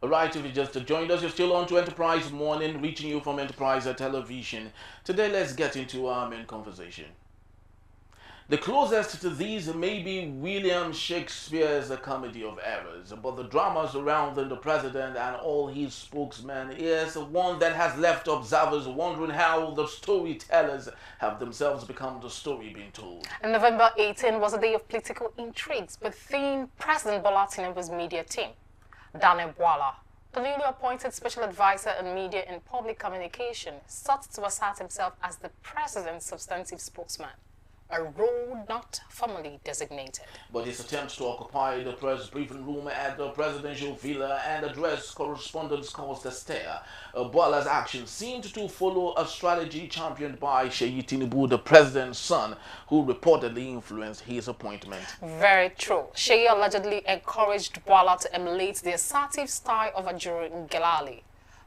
Alright, if you just joined us, you're still on to Enterprise Morning, reaching you from Enterprise Television. Today, let's get into our main conversation. The closest to these may be William Shakespeare's A Comedy of Errors, but the drama surrounding the president and all his spokesmen is one that has left observers wondering how the storytellers have themselves become the story being told. And November 18 was a day of political intrigues within President Bola Tinubu's media team. Bwala, the newly appointed special advisor on media and public communication, sought to assert himself as the president's substantive spokesman, a role not formally designated. But his attempts to occupy the press briefing room at the presidential villa and address correspondents caused a stare. Bwala's actions seemed to follow a strategy championed by Sheyi Tinubu, the president's son, who reportedly influenced his appointment. Very true. Sheyi allegedly encouraged Bwala to emulate the assertive style of Ajuru Ngelale,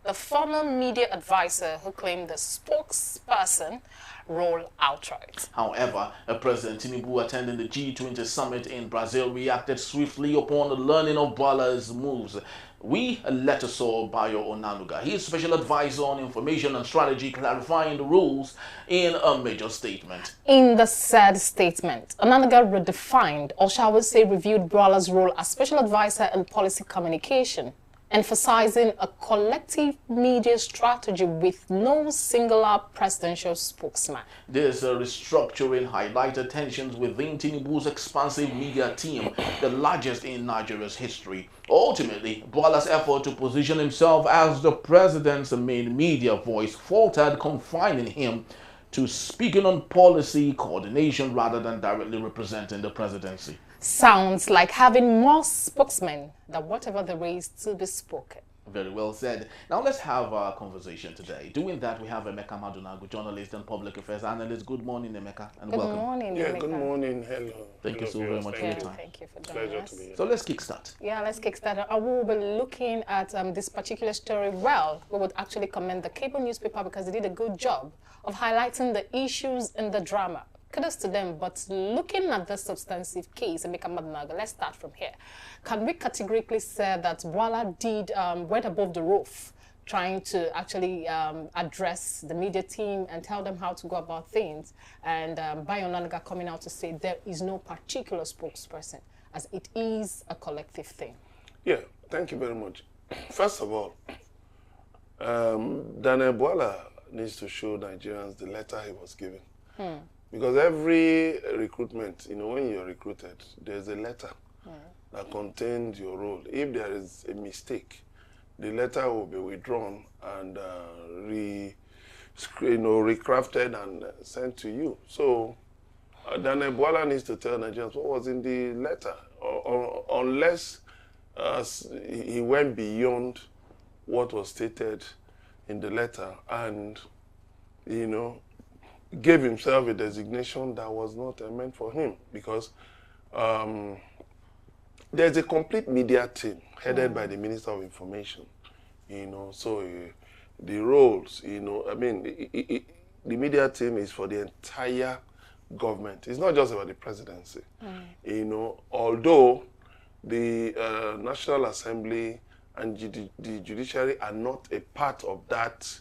the former media advisor who claimed the spokesperson role outright. However, President Tinubu attending the G20 summit in Brazil reacted swiftly upon the learning of Bwala's moves. We later saw Bayo Onanuga, his special advisor on information and strategy, clarifying the rules in a major statement. In the said statement, Onanuga redefined, or shall we say reviewed, Bwala's role as special advisor in policy communication, emphasizing a collective media strategy with no singular presidential spokesman. This restructuring highlighted tensions within Tinubu's expansive media team, the largest in Nigeria's history. Ultimately, Bwala's effort to position himself as the president's main media voice faltered, confining him to speaking on policy coordination rather than directly representing the presidency. Sounds like having more spokesmen than whatever there is to be spoken. Very well said. Now let's have our conversation today. Doing that, we have Emeka Madunagu, journalist and public affairs analyst. Good morning, Emeka, and welcome. Good morning, Yeah, Emeka. good morning. Hello. Thank you so very much for your time. Thank you for joining Pleasure us. to be here. So let's kickstart. Yeah, let's kickstart. I will be looking at this particular story. Well, we would actually commend the cable newspaper because they did a good job of highlighting the issues in the drama. Kudos to them, but looking at the substantive case, Emeka Madunagu, let's start from here. Can we categorically say that Bwala did went above the roof, trying to actually address the media team and tell them how to go about things, and Bayo Onanuga coming out to say there is no particular spokesperson, as it is a collective thing? Yeah, thank you very much. First of all, Daniel Bwala needs to show Nigerians the letter he was given. Because every recruitment, when you're recruited, there's a letter that contains your role. If there is a mistake, the letter will be withdrawn and recrafted and sent to you. So Daniel Bwala needs to tell Nigerians what was in the letter, unless he went beyond what was stated in the letter and, gave himself a designation that was not meant for him, because there's a complete media team headed by the Minister of Information, so the roles, the media team is for the entire government. It's not just about the presidency, although the National Assembly and the judiciary are not a part of that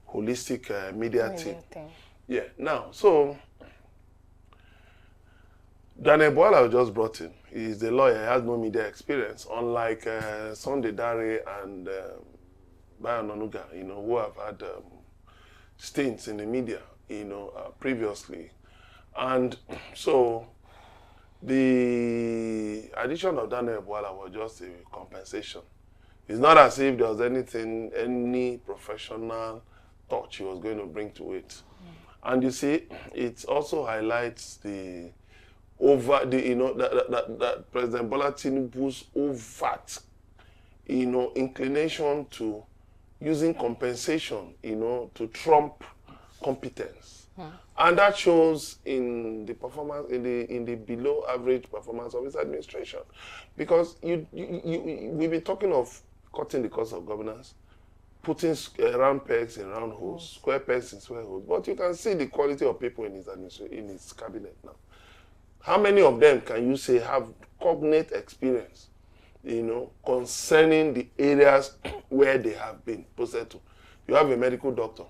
holistic media team. Yeah, now, so Daniel Bwala was just brought in. He's the lawyer, he has no media experience, unlike Sunday Dare and Bayo Onanuga, who have had stints in the media, previously. And so the addition of Daniel Bwala was just a compensation. It's not as if there was any professional touch he was going to bring to it. And you see, it also highlights that President Bola Tinubu's overt, inclination to using compensation, to trump competence. And that shows in the performance, in the below average performance of his administration. Because we've been talking of cutting the cost of governance, putting round pegs in round holes, square pegs in square holes. But you can see the quality of people in his cabinet now. How many of them can you say have cognate experience? concerning the areas where they have been posted to. You have a medical doctor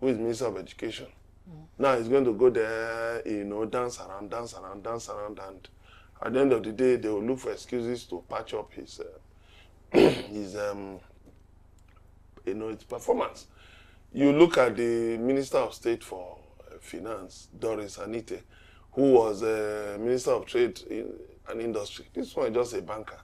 who is Minister of Education. Now he's going to go there, dance around, and at the end of the day, they will look for excuses to patch up his his performance. You look at the Minister of State for Finance, Doris Anite, who was Minister of Trade and Industry. This one is just a banker.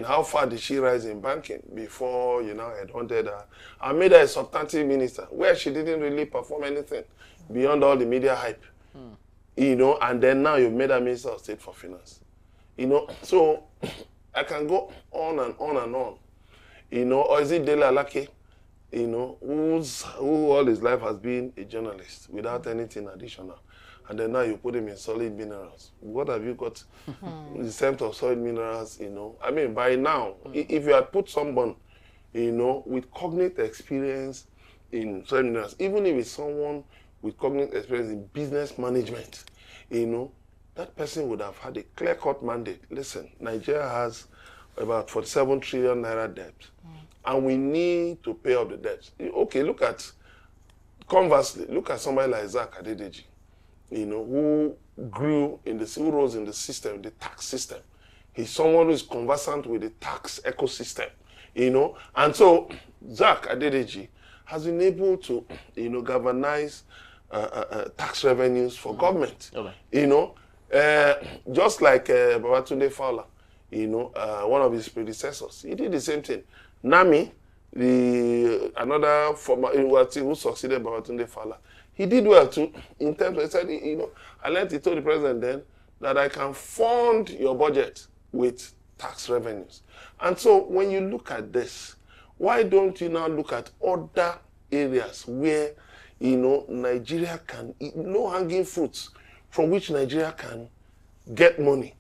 How far did she rise in banking before you now headhunted her and made her a substantive minister, where she didn't really perform anything beyond all the media hype. And then now you've made her Minister of State for Finance. So I can go on and on and on. Or is it Dele Alake, who all his life has been a journalist without anything additional. And then now you put him in solid minerals. What have you got? The scent of solid minerals, by now, if you had put someone, with cognate experience in solid minerals, even if it's someone with cognate experience in business management, that person would have had a clear-cut mandate. Listen, Nigeria has about 47 trillion naira debt, and we need to pay off the debt. Okay, conversely, look at somebody like Zach Adedeji, who rose in the system, the tax system. He's someone who is conversant with the tax ecosystem, And so, Zach Adedeji has been able to, galvanize tax revenues for government. Okay. Just like Babatunde Fowler, one of his predecessors. He did the same thing. Nami, another former who succeeded Babatunde Fowler, he did well too, in terms of, he said, he told the president then that I can fund your budget with tax revenues. And so when you look at this, why don't you now look at other areas where, Nigeria can, low-hanging fruits from which Nigeria can get money?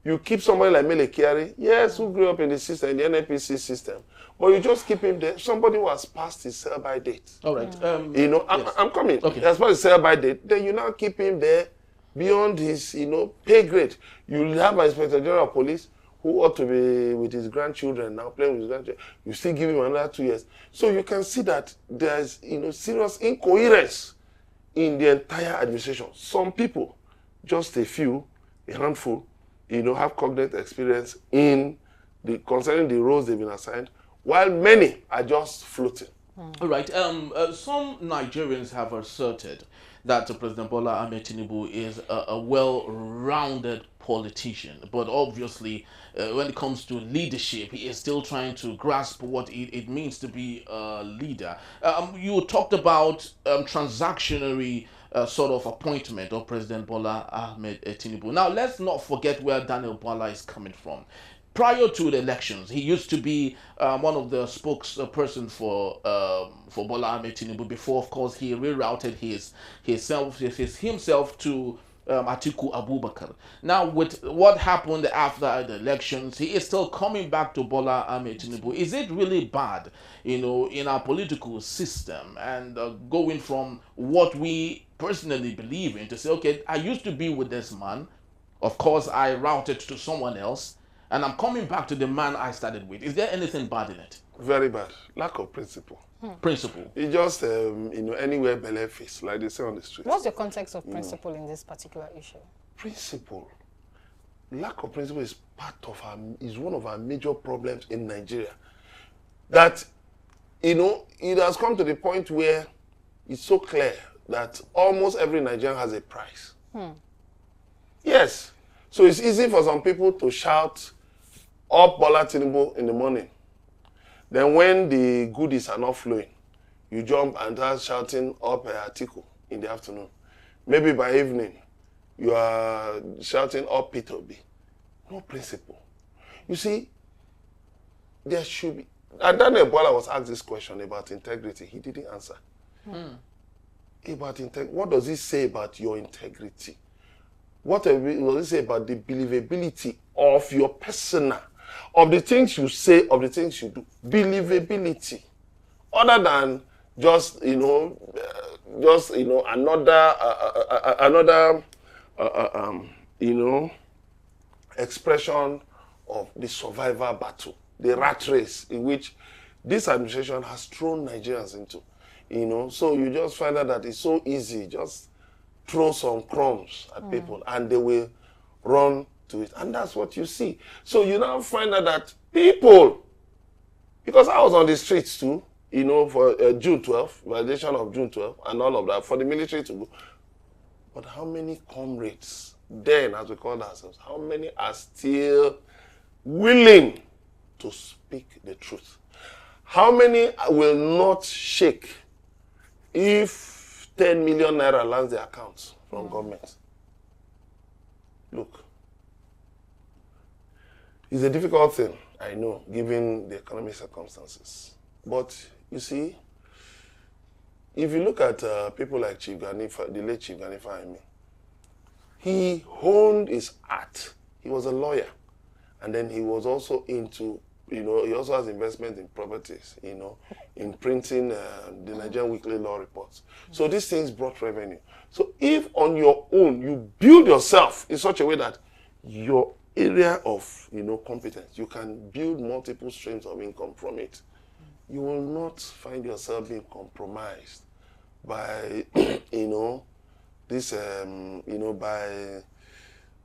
You keep somebody like Mele Kyari, yes, who grew up in the system, the NNPC system, but you just keep him there. Somebody who has passed his sell-by date. All right. Yes. I'm coming. Okay. As far as sell-by date, then you now keep him there beyond his, pay grade. You have an Inspector General of Police who ought to be with his grandchildren now, playing with his grandchildren. You still give him another 2 years. So you can see that there's, serious incoherence in the entire administration. Some people, just a few, a handful, have cognate experience concerning the roles they've been assigned, while many are just floating. All right. Some Nigerians have asserted that President Bola Ahmed Tinubu is a well-rounded politician, but obviously, when it comes to leadership, he is still trying to grasp what it means to be a leader. You talked about transactionary sort of appointment of President Bola Ahmed Tinubu. Now, let's not forget where Daniel Bwala is coming from. Prior to the elections, he used to be one of the spokesperson for Bola Ahmed Tinubu before, of course, he rerouted himself to Atiku Abubakar. Now, with what happened after the elections, he is still coming back to Bola Ahmed Tinubu. Is it really bad, in our political system, and going from what we personally believe in to say, okay, I used to be with this man, of course, I routed to someone else, and I'm coming back to the man I started with. Is there anything bad in it? Very bad. Lack of principle. Principle. It's just, anywhere belle face, like they say on the street. What's the context of principle in this particular issue? Principle. Lack of principle is is one of our major problems in Nigeria. That, it has come to the point where it's so clear that almost every Nigerian has a price. Yes. So it's easy for some people to shout up Bola Tinubu in the morning. Then when the goodies are not flowing, you jump and start shouting up Atiku in the afternoon. Maybe by evening, you are shouting up Peter Obi. No principle. You see, there should be... And Daniel Bwala was asked this question about integrity. He didn't answer. What does it say about your integrity? What does it say about the believability of your persona, of the things you say, of the things you do? Believability. Other than just, another expression of the survival battle, the rat race in which this administration has thrown Nigerians into. You know, so you just find out that it's so easy, just throw some crumbs at people and they will run to it. And that's what you see. So you now find out that people, because I was on the streets too, you know, for June 12th, validation of June 12th and all of that, for the military to go. But how many comrades then, as we call ourselves, how many are still willing to speak the truth? How many will not shake if 10 million naira lands their accounts from government? Look, it's a difficult thing, I know, given the economic circumstances. But you see, if you look at people like Chief Ganifa, the late Chief Ganifa, I mean, he honed his art. He was a lawyer. And then he was also into, you know, he also has investment in properties, you know, in printing the Nigerian Weekly Law Reports. So these things brought revenue. So if on your own you build yourself in such a way that your area of, you know, competence, you can build multiple streams of income from it, you will not find yourself being compromised by, you know, this, you know, by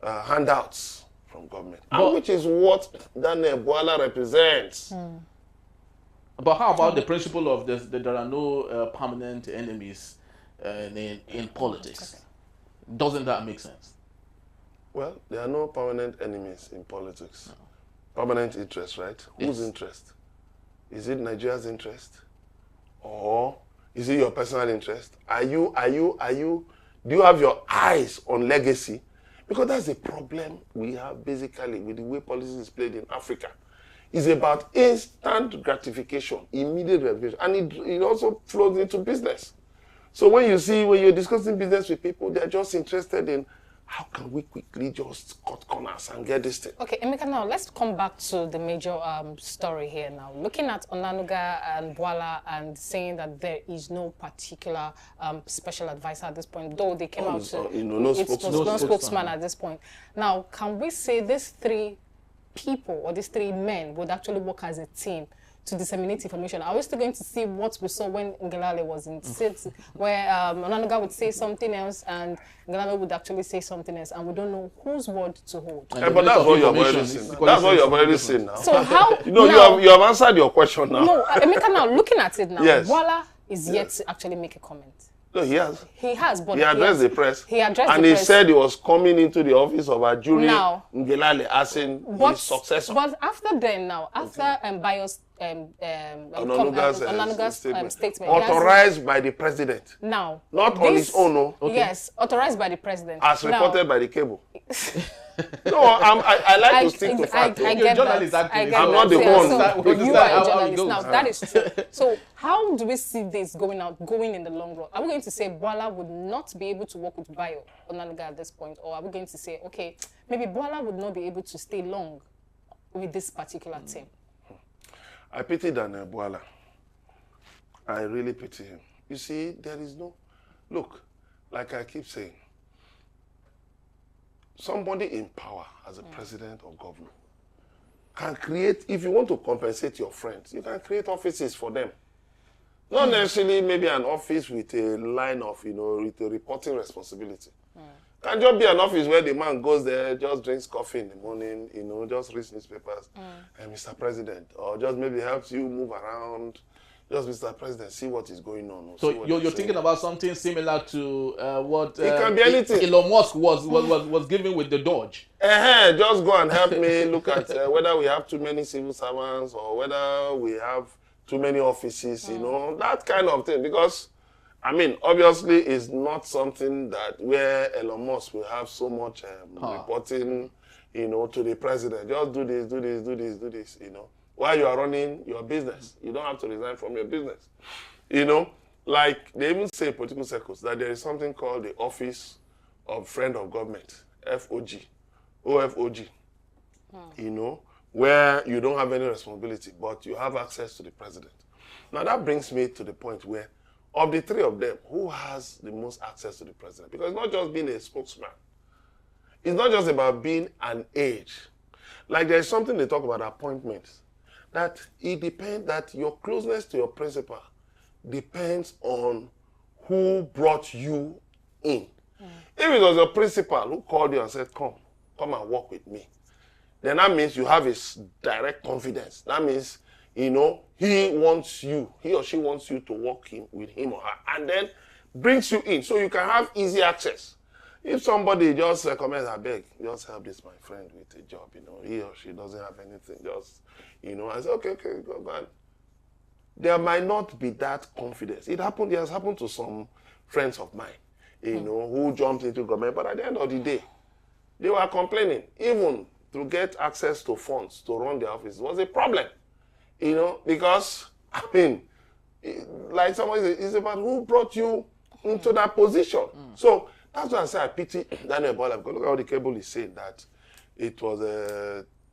handouts from government, and which is what Daniel Bwala represents. But how about the principle of that there are no permanent enemies in politics? Okay. Doesn't that make sense? Well, there are no permanent enemies in politics. No. Permanent interest, right? Yes. Whose interest? Is it Nigeria's interest? Or is it your personal interest? Do you have your eyes on legacy? Because that's the problem we have basically with the way politics is played in Africa. It's about instant gratification, immediate gratification, and it also flows into business. So when you're discussing business with people, they're just interested in how can we quickly just cut corners and get this thing. Okay, Emeka, now let's come back to the major story here now. Looking at Onanuga and Bwala and saying that there is no particular special advisor at this point, though they came out to... no spokesman at this point. Now, can we say these three people or these three men would actually work as a team to disseminate information? Are we still going to see what we saw when Ngelale was in seats, where Onanuga would say something else and Ngelale would actually say something else, and we don't know whose word to hold? But that's what you've already seen. That's what you've already seen now. So how... you have answered your question now. No, Emeka, now looking at it now, yes. Bwala is yet to actually make a comment. No, he has. He has, but he addressed the press. He addressed the press. And he said he was coming into the office of Ajuri Ngelale as in his successor. But after then now, after Bayo's Onanuga's statement. Authorized by the president. Now. Not on his own, no. Okay. Yes, authorized by the president. As reported by the cable. No, I like to stick to fact. I get that. I'm not the one. So you are a journalist. Now, that is true. So how do we see this going in the long run? Are we going to say Bwala would not be able to work with Bayo Onanuga at this point? Or are we going to say, okay, maybe Bwala would not be able to stay long with this particular team? I pity Daniel Bwala. I really pity him. You see, there is no... Look, like I keep saying, somebody in power as a president or governor can create, if you want to compensate your friends, you can create offices for them. Not necessarily maybe an office with a line of, with a reporting responsibility. Can just be an office where the man goes there, just drinks coffee in the morning, just reads newspapers, and Mr. President, or just maybe helps you move around. Just Mr. President, see what is going on. So you're thinking about something similar to what it can be anything. Elon Musk was giving with the Dodge. Just go and help me look at whether we have too many civil servants or whether we have too many offices, that kind of thing. Because, obviously it's not something that where Elon Musk will have so much reporting, to the president. Just do this, do this, do this, do this, while you are running your business. You don't have to resign from your business. Like they even say in political circles that there is something called the Office of Friend of Government, FOG, OFOG, where you don't have any responsibility, but you have access to the president. Now that brings me to the point where, of the three of them, who has the most access to the president? Because it's not just being a spokesman. It's not just about being an age. Like there's something they talk about appointments. That it depends, that your closeness to your principal depends on who brought you in. If it was your principal who called you and said, come and work with me, then that means you have his direct confidence. That means, you know, he or she wants you to work with him or her, and then brings you in so you can have easy access. If somebody just recommends, I beg, just help this my friend with a job, you know, he or she doesn't have anything, just, you know, I say, okay, go on. There might not be that confidence. It has happened to some friends of mine, you know, who jumped into government, but at the end of the day, they were complaining. Even to get access to funds to run their office was a problem, you know, because, I mean, like somebody said, it's about who brought you into that position. So that's why I say I pity Daniel Bwala, because look at how the cable is saying that it was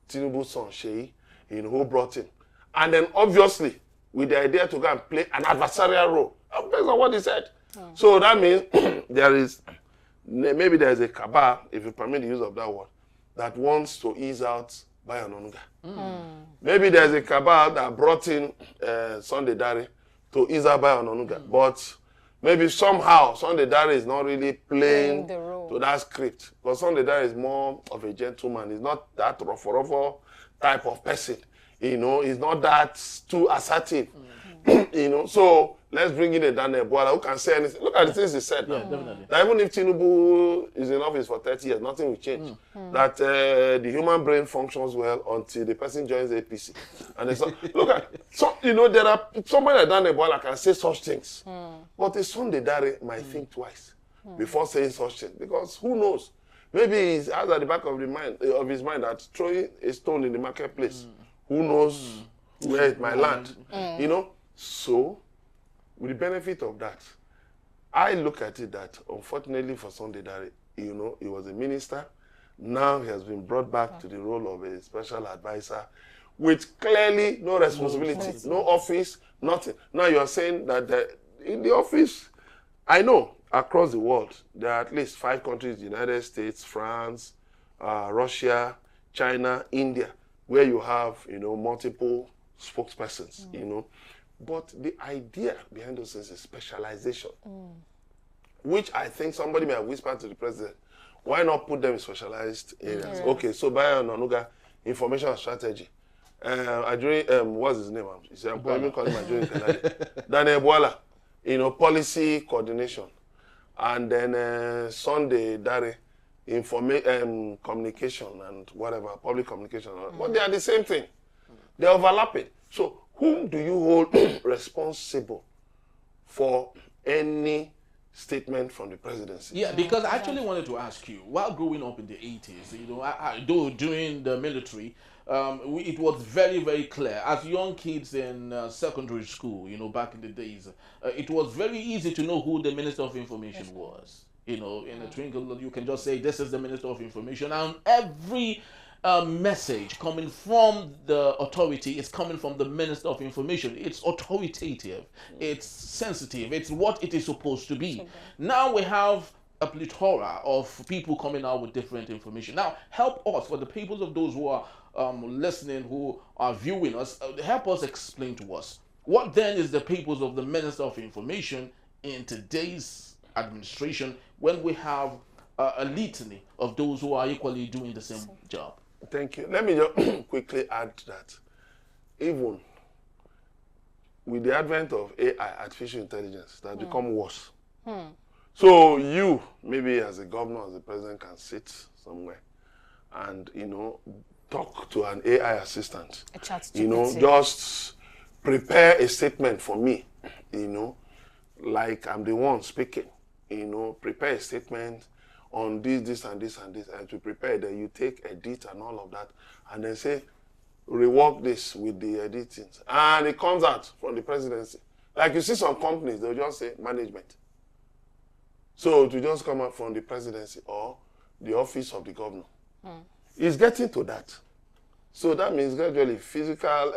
Tinubu's son, Sheyi, you know, who brought him. And then obviously, with the idea to go and play an adversarial role, based on what he said. So that means maybe there is a cabal, if you permit the use of that word, that wants to ease out Bayo Onanuga. Maybe there's a cabal that brought in Sunday Dare to ease out Bayo Onanuga. But maybe somehow Sunday Dare is not really playing to that script. Because Sunday Dare is more of a gentleman. He's not that rough type of person. You know, he's not that too assertive. You know, so let's bring in a Daniel Bwala who can say anything. Look at the things he said. Yeah, definitely. That even if Tinubu is in office for 30 years, nothing will change. That the human brain functions well until the person joins APC. And so, look at, so, you know, there are somebody like Daniel Bwala can say such things. But a Sunday Dare might think twice before saying such things. Because who knows? Maybe he's at the back of his mind that throwing a stone in the marketplace. Who knows where it might land? You know? So, with the benefit of that, I look at it that, unfortunately for Sunday Dare, you know, he was a minister. Now he has been brought back to the role of a special advisor with clearly no responsibility, no office, nothing. Now you are saying that in the office, I know across the world, there are at least 5 countries, the United States, France, Russia, China, India, where you have, you know, multiple spokespersons, you know. But the idea behind those things is specialization, which I think somebody may have whispered to the president, why not put them in specialized areas? Okay, so Bayo Onanuga, information and strategy. What's his name? I'm calling him Daniel Bwala, you know, policy coordination. And then Sunday Dare, communication and whatever, public communication. But they are the same thing. They're overlapping. So whom do you hold responsible for any statement from the presidency? Yeah, because I actually wanted to ask you, while growing up in the 80s, you know, though during the military, it was very, very clear. As young kids in secondary school, you know, back in the days, it was very easy to know who the Minister of Information was. You know, in a twinkle, you can just say, this is the Minister of Information. And every message coming from the authority is coming from the Minister of Information. It's authoritative, it's sensitive, it's what it is supposed to be. Now we have a plethora of people coming out with different information. Now, help us, for the people of those who are listening, who are viewing us, help us explain to us, what then is the purpose of the Minister of Information in today's administration when we have a litany of those who are equally doing the same job? Thank you. Let me just quickly add that even with the advent of AI, artificial intelligence, that become worse. So you, maybe as a governor, as a president, can sit somewhere and, you know, talk to an AI assistant. You know, just prepare a statement for me, you know, like I'm the one speaking. You know, prepare a statement on this, and this, and this, and to prepare that you take edit and all of that, and then say, rework this with the editing. And it comes out from the presidency. Like you see some companies, they'll just say management. So to just come out from the presidency or the office of the governor. It's getting to that. So that means gradually physical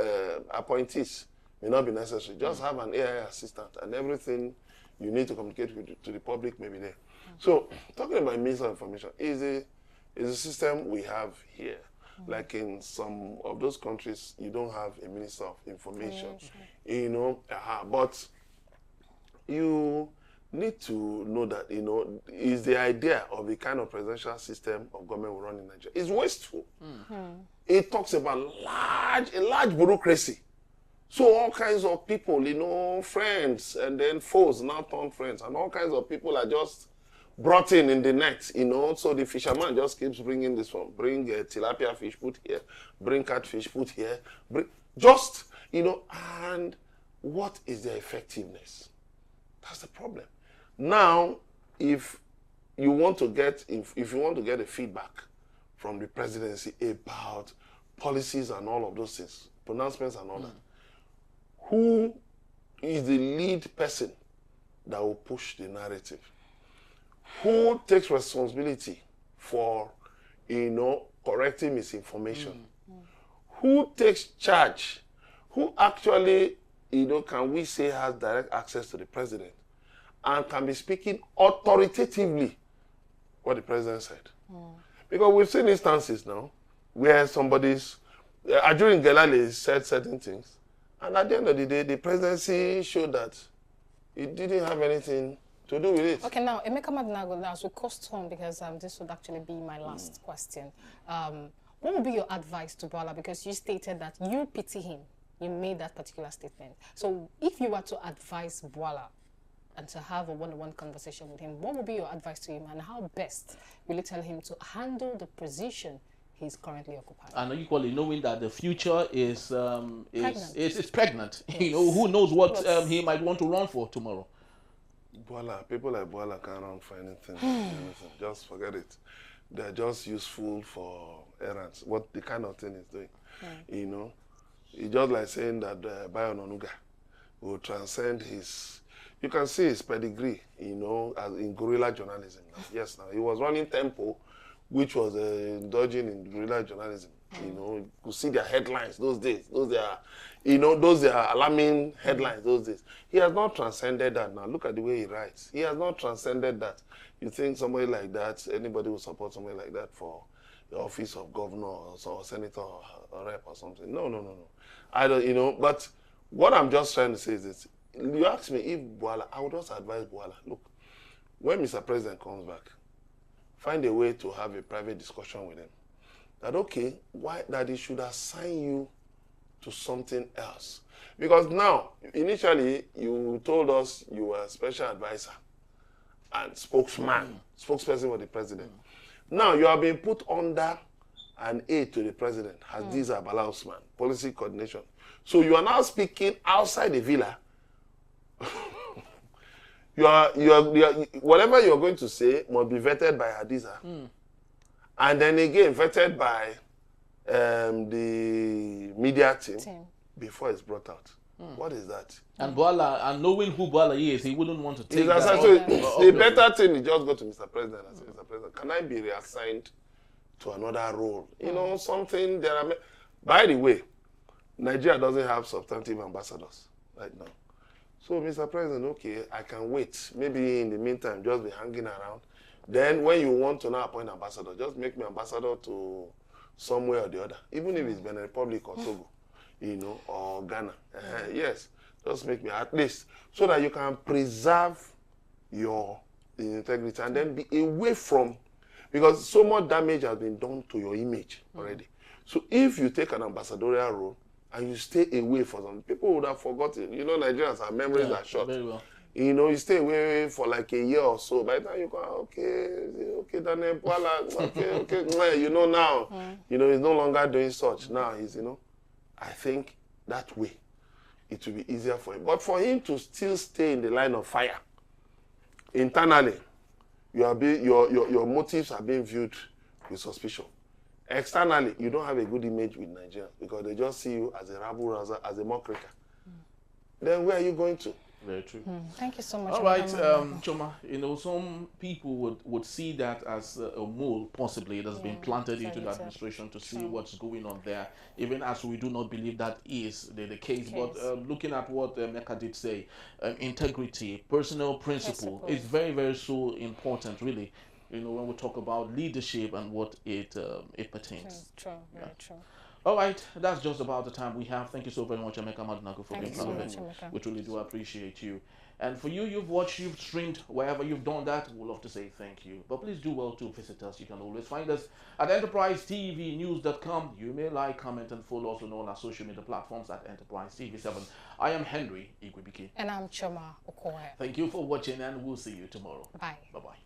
appointees may not be necessary. Just have an AI assistant and everything you need to communicate with, to the public may be there. So talking about Minister of Information is a system we have here. Like in some of those countries, you don't have a minister of information. You know, but you need to know that, you know, is the idea of the kind of presidential system of government we run in Nigeria is wasteful. It talks about a large bureaucracy. So all kinds of people, you know, friends and then foes now turn friends, and all kinds of people are just brought in the net, you know. So the fisherman just keeps bringing this one, bring tilapia fish, put here, bring catfish, put here, just, you know. And what is their effectiveness? That's the problem. Now, if you want to get a feedback from the presidency about policies and all of those things, pronouncements and all that, who is the lead person that will push the narrative? Who takes responsibility for, you know, correcting misinformation? Who takes charge? Who actually, you know, can we say has direct access to the president and can be speaking authoritatively what the president said? Because we've seen instances now where somebody's, Ajurin Gelale said certain things, and at the end of the day, the presidency showed that it didn't have anything to do with it. Okay, now, Emeka Madinago, as we cost home, because this would actually be my last question. What would be your advice to Bwala? Because you stated that you pity him. You made that particular statement. So if you were to advise Bwala and to have a one-on-one conversation with him, what would be your advice to him, and how best will you tell him to handle the position he's currently occupying? And equally knowing that the future is pregnant. Yes. You know, who knows what he might want to run for tomorrow. Bwala, people like Bwala can't run for anything. Just forget it. They're just useful for errands. What the kind of thing he's doing, you know, it's just like saying that Bayo Onanuga will transcend his. You can see his pedigree, you know, as in guerrilla journalism. Yes, now he was running Tempo, which was indulging in guerrilla journalism. You know, you could see their headlines those days. Those are, you know, those are alarming headlines those days. He has not transcended that now. Look at the way he writes. He has not transcended that. You think somebody like that, anybody will support somebody like that for the office of governor or senator or rep or something? No. I don't, you know, but what I'm just trying to say is this. You ask me if Bwala, I would just advise Bwala, look, when Mr. President comes back, find a way to have a private discussion with him. That, okay, why that he should assign you to something else. Because now, initially, you told us you were a special advisor and spokesperson for the president. Now, you are being put under an aide to the president, Hadiza Bala Usman, policy coordination. So you are now speaking outside the villa. you are, whatever you are going to say must be vetted by Hadiza. And then again, vetted by the media team before it's brought out. What is that? And Bwala, and knowing who Bwala is, he wouldn't want to take that. So the better thing is just go to Mr. President and say, Mr. President, can I be reassigned to another role? You know, something there are. By the way, Nigeria doesn't have substantive ambassadors right now. So, Mr. President, okay, I can wait. Maybe in the meantime, just be hanging around. Then when you want to now appoint an ambassador, just make me ambassador to somewhere or the other. Even if it's Benin Republic or Togo, you know, or Ghana. Yes, just make me at least. So that you can preserve your integrity and then be away from, because so much damage has been done to your image already. So if you take an ambassadorial role and you stay away for some, people would have forgotten. You know, Nigerians, our memories are short. Very well. You know, you stay away for like a year or so. By the time you go, okay, Daniel Bwala, okay, you know now, you know, he's no longer doing such. Now he's, you know, I think that way it will be easier for him. But for him to still stay in the line of fire, internally, your motives are being viewed with suspicion. Externally, you don't have a good image with Nigerians because they just see you as a rabble-rouser, as a mock maker. Then where are you going to? Very true. Thank you so much. All right, Choma, you know, some people would see that as a mole, possibly, that's been planted into the administration to see what's going on there, even as we do not believe that is the case. But looking at what Mecca did say, integrity, personal principle is very, very so important, really. when we talk about leadership and what it pertains. True, very true. All right, that's just about the time we have. Thank you so very much, Emeka Madunaku, for Thank being you so part of much, it. Emeka. We truly do appreciate you. And for you, you've watched, you've streamed, wherever you've done that, we'd love to say thank you. But please do well to visit us. You can always find us at enterprisetvnews.com. You may like, comment, and follow us on all our social media platforms at Enterprise TV7. I am Henry Igwebike. And I'm Choma Okoye. Thank you for watching, and we'll see you tomorrow. Bye. Bye-bye.